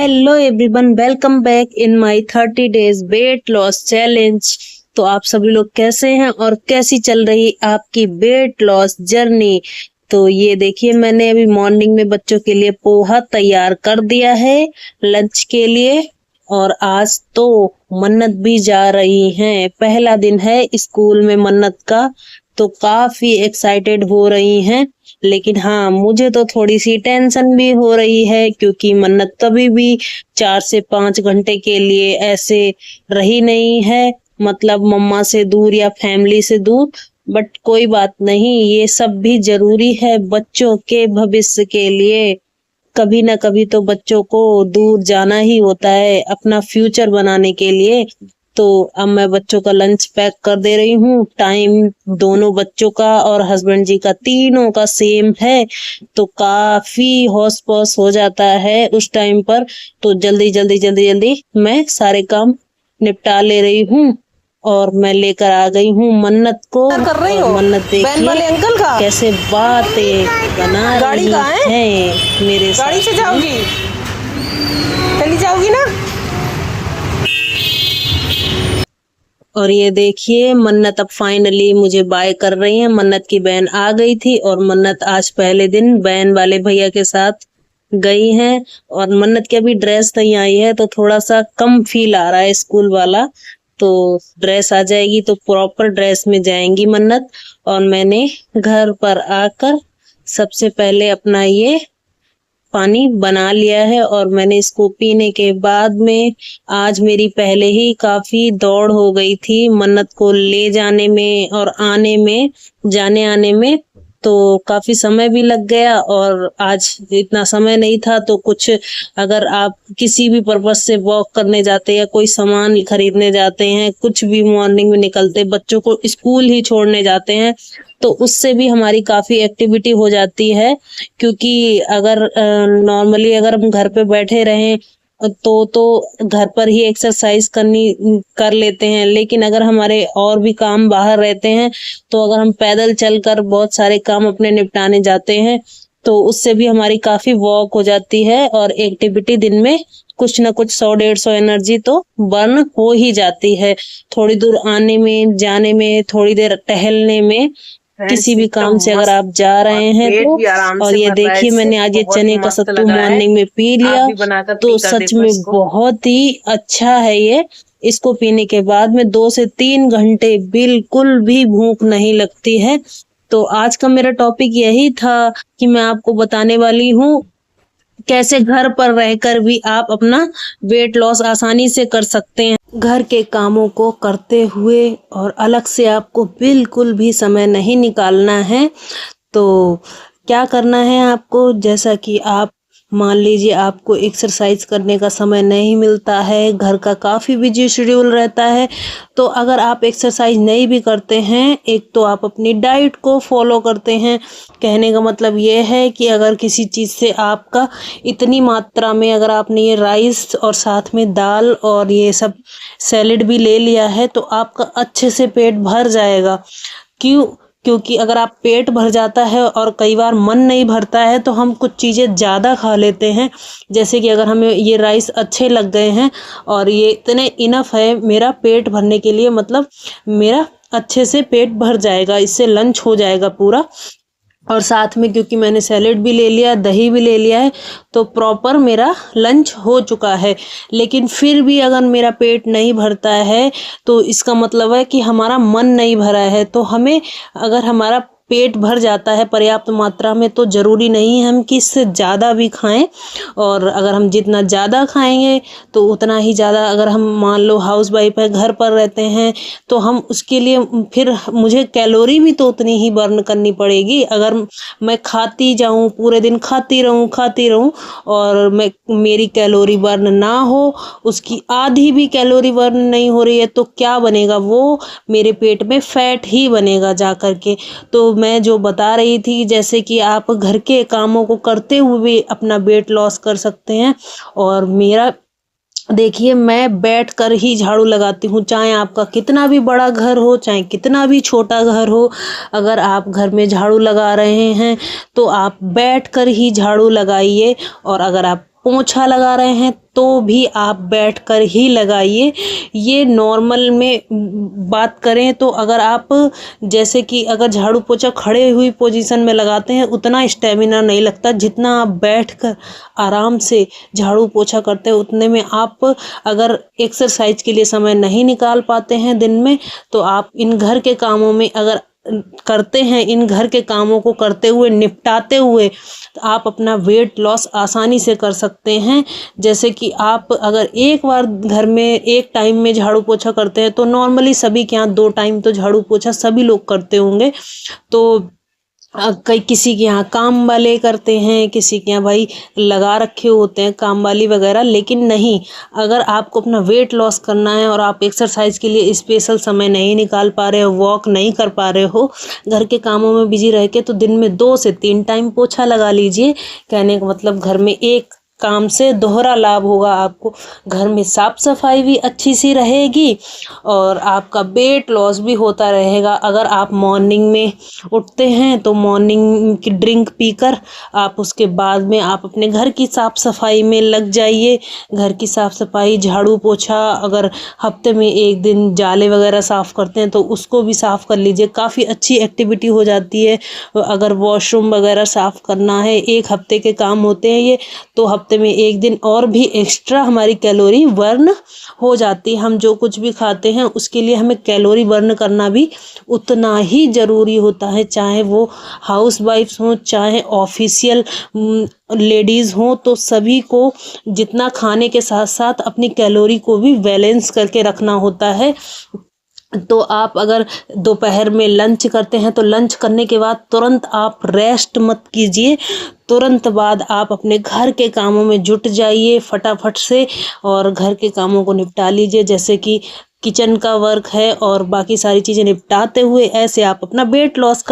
Hello everyone, welcome back in my 30 days weight loss challenge. तो आप सभी लोग कैसे हैं और कैसी चल रही आपकी वेट लॉस जर्नी। तो ये देखिए, मैंने अभी मॉर्निंग में बच्चों के लिए पोहा तैयार कर दिया है लंच के लिए। और आज तो मन्नत भी जा रही हैं, पहला दिन है स्कूल में मन्नत का, तो काफी एक्साइटेड हो रही हैं। लेकिन हाँ, मुझे तो थोड़ी सी टेंशन भी हो रही है, क्योंकि मन्नत कभी भी 4 से 5 घंटे के लिए ऐसे रही नहीं है, मतलब मम्मा से दूर या फैमिली से दूर। बट कोई बात नहीं, ये सब भी जरूरी है बच्चों के भविष्य के लिए। कभी ना कभी तो बच्चों को दूर जाना ही होता है अपना फ्यूचर बनाने के लिए। तो अब मैं बच्चों का लंच पैक कर दे रही हूँ। टाइम दोनों बच्चों का और हस्बैंड जी का तीनों का सेम है, तो काफी हौस पौस हो जाता है उस टाइम पर। तो जल्दी जल्दी जल्दी जल्दी मैं सारे काम निपटा ले रही हूँ और मैं लेकर आ गई हूँ मन्नत को। कर रही और हो मन्नत बहन वाले देखिए अंकल का कैसे बातें बना गाड़ी रही कहाँ है? हैं मेरे गाड़ी से साथ। जाओगी, चली जाओगी ना। और ये देखिए, मन्नत अब फाइनली मुझे बाय कर रही है। मन्नत की बहन आ गई थी और मन्नत आज पहले दिन बहन वाले भैया के साथ गई हैं। और मन्नत की अभी ड्रेस नहीं आई है, तो थोड़ा सा कम फील आ रहा है स्कूल वाला। तो ड्रेस आ जाएगी तो प्रॉपर ड्रेस में जाएंगी मन्नत। और मैंने घर पर आकर सबसे पहले अपना ये पानी बना लिया है, और मैंने इसको पीने के बाद में आज मेरी पहले ही काफी दौड़ हो गई थी मन्नत को ले जाने में और आने में, जाने आने में। तो काफी समय भी लग गया, और आज इतना समय नहीं था। तो कुछ अगर आप किसी भी पर्पज से वॉक करने जाते हैं या कोई सामान खरीदने जाते हैं, कुछ भी मॉर्निंग में निकलते, बच्चों को स्कूल ही छोड़ने जाते हैं, तो उससे भी हमारी काफी एक्टिविटी हो जाती है। क्योंकि अगर नॉर्मली अगर हम घर पे बैठे रहें तो घर पर ही एक्सरसाइज कर लेते हैं। लेकिन अगर हमारे और भी काम बाहर रहते हैं, तो अगर हम पैदल चलकर बहुत सारे काम अपने निपटाने जाते हैं, तो उससे भी हमारी काफी वॉक हो जाती है। और एक्टिविटी दिन में कुछ ना कुछ 100-150 एनर्जी तो बर्न हो ही जाती है, थोड़ी दूर आने में, जाने में, थोड़ी देर टहलने में, किसी भी काम से अगर आप जा रहे हैं तो। और ये देखिए, मैंने आज ये चने का सत्तू मॉर्निंग में पी लिया, तो सच में बहुत ही अच्छा है ये। इसको पीने के बाद में 2 से 3 घंटे बिल्कुल भी भूख नहीं लगती है। तो आज का मेरा टॉपिक यही था कि मैं आपको बताने वाली हूँ कैसे घर पर रहकर भी आप अपना वेट लॉस आसानी से कर सकते हैं, घर के कामों को करते हुए। और अलग से आपको बिल्कुल भी समय नहीं निकालना है। तो क्या करना है आपको, जैसा कि आप मान लीजिए आपको एक्सरसाइज करने का समय नहीं मिलता है, घर का काफ़ी बिजी शेड्यूल रहता है, तो अगर आप एक्सरसाइज नहीं भी करते हैं, एक तो आप अपनी डाइट को फॉलो करते हैं। कहने का मतलब ये है कि अगर किसी चीज़ से आपका इतनी मात्रा में, अगर आपने ये राइस और साथ में दाल और ये सब सैलेड भी ले लिया है, तो आपका अच्छे से पेट भर जाएगा। क्योंकि अगर आप पेट भर जाता है और कई बार मन नहीं भरता है, तो हम कुछ चीज़ें ज़्यादा खा लेते हैं। जैसे कि अगर हमें ये राइस अच्छे लग गए हैं और ये इतने इनफ है मेरा पेट भरने के लिए, मतलब मेरा अच्छे से पेट भर जाएगा, इससे लंच हो जाएगा पूरा। और साथ में क्योंकि मैंने सैलेड भी ले लिया, दही भी ले लिया है, तो प्रॉपर मेरा लंच हो चुका है। लेकिन फिर भी अगर मेरा पेट नहीं भरता है, तो इसका मतलब है कि हमारा मन नहीं भरा है। तो हमें, अगर हमारा पेट भर जाता है पर्याप्त मात्रा में, तो ज़रूरी नहीं है हम कि इससे ज़्यादा भी खाएं। और अगर हम जितना ज़्यादा खाएंगे, तो उतना ही ज़्यादा, अगर हम मान लो हाउस वाइफ है, घर पर रहते हैं, तो हम उसके लिए फिर मुझे कैलोरी भी तो उतनी ही बर्न करनी पड़ेगी। अगर मैं खाती जाऊं, पूरे दिन खाती रहूं और मेरी कैलोरी बर्न ना हो, उसकी आधी भी कैलोरी बर्न नहीं हो रही है, तो क्या बनेगा, वो मेरे पेट में फैट ही बनेगा जा कर के। तो मैं जो बता रही थी, जैसे कि आप घर के कामों को करते हुए भी अपना वेट लॉस कर सकते हैं। और मेरा देखिए, मैं बैठ कर ही झाड़ू लगाती हूँ, चाहे आपका कितना भी बड़ा घर हो, चाहे कितना भी छोटा घर हो। अगर आप घर में झाड़ू लगा रहे हैं, तो आप बैठ कर ही झाड़ू लगाइए। और अगर आप पोंछा लगा रहे हैं तो भी आप बैठकर ही लगाइए। ये नॉर्मल में बात करें तो अगर आप जैसे कि अगर झाड़ू पोछा खड़े हुई पोजीशन में लगाते हैं उतना स्टेमिना नहीं लगता, जितना आप बैठकर आराम से झाड़ू पोछा करते हैं उतने में। आप अगर एक्सरसाइज के लिए समय नहीं निकाल पाते हैं दिन में तो आप इन घर के कामों में अगर करते हैं, इन घर के कामों को करते हुए निपटाते हुए तो आप अपना वेट लॉस आसानी से कर सकते हैं। जैसे कि आप अगर एक बार घर में एक टाइम में झाड़ू पोछा करते हैं तो नॉर्मली सभी के यहाँ 2 टाइम तो झाड़ू पोछा सभी लोग करते होंगे। तो कई किसी के यहाँ काम वाले करते हैं, किसी के यहाँ भाई लगा रखे होते हैं काम वाली वगैरह, लेकिन नहीं, अगर आपको अपना वेट लॉस करना है और आप एक्सरसाइज के लिए स्पेशल समय नहीं निकाल पा रहे हो, वॉक नहीं कर पा रहे हो, घर के कामों में बिजी रह के, तो दिन में 2 से 3 टाइम पोछा लगा लीजिए। कहने का मतलब घर में एक काम से दोहरा लाभ होगा आपको। घर में साफ सफाई भी अच्छी सी रहेगी और आपका वेट लॉस भी होता रहेगा। अगर आप मॉर्निंग में उठते हैं तो मॉर्निंग की ड्रिंक पीकर आप उसके बाद में आप अपने घर की साफ सफाई में लग जाइए। घर की साफ सफाई, झाड़ू पोछा, अगर हफ्ते में 1 दिन जाले वगैरह साफ़ करते हैं तो उसको भी साफ़ कर लीजिए। काफ़ी अच्छी एक्टिविटी हो जाती है। अगर वॉशरूम वगैरह साफ़ करना है, 1 हफ्ते के काम होते हैं ये, तो हफ्ते में 1 दिन और भी एक्स्ट्रा हमारी कैलोरी बर्न हो जाती है। हम जो कुछ भी खाते हैं उसके लिए हमें कैलोरी बर्न करना भी उतना ही ज़रूरी होता है, चाहे वो हाउसवाइफ्स हों, चाहे ऑफिशियल लेडीज़ हों, तो सभी को जितना खाने के साथ साथ अपनी कैलोरी को भी बैलेंस करके रखना होता है। तो आप अगर दोपहर में लंच करते हैं तो लंच करने के बाद तुरंत आप रेस्ट मत कीजिए, तुरंत बाद आप अपने घर के कामों में जुट जाइए फटाफट से और घर के कामों को निपटा लीजिए। जैसे कि किचन का वर्क है और बाकी सारी चीज़ें निपटाते हुए ऐसे आप अपना वेट लॉस कर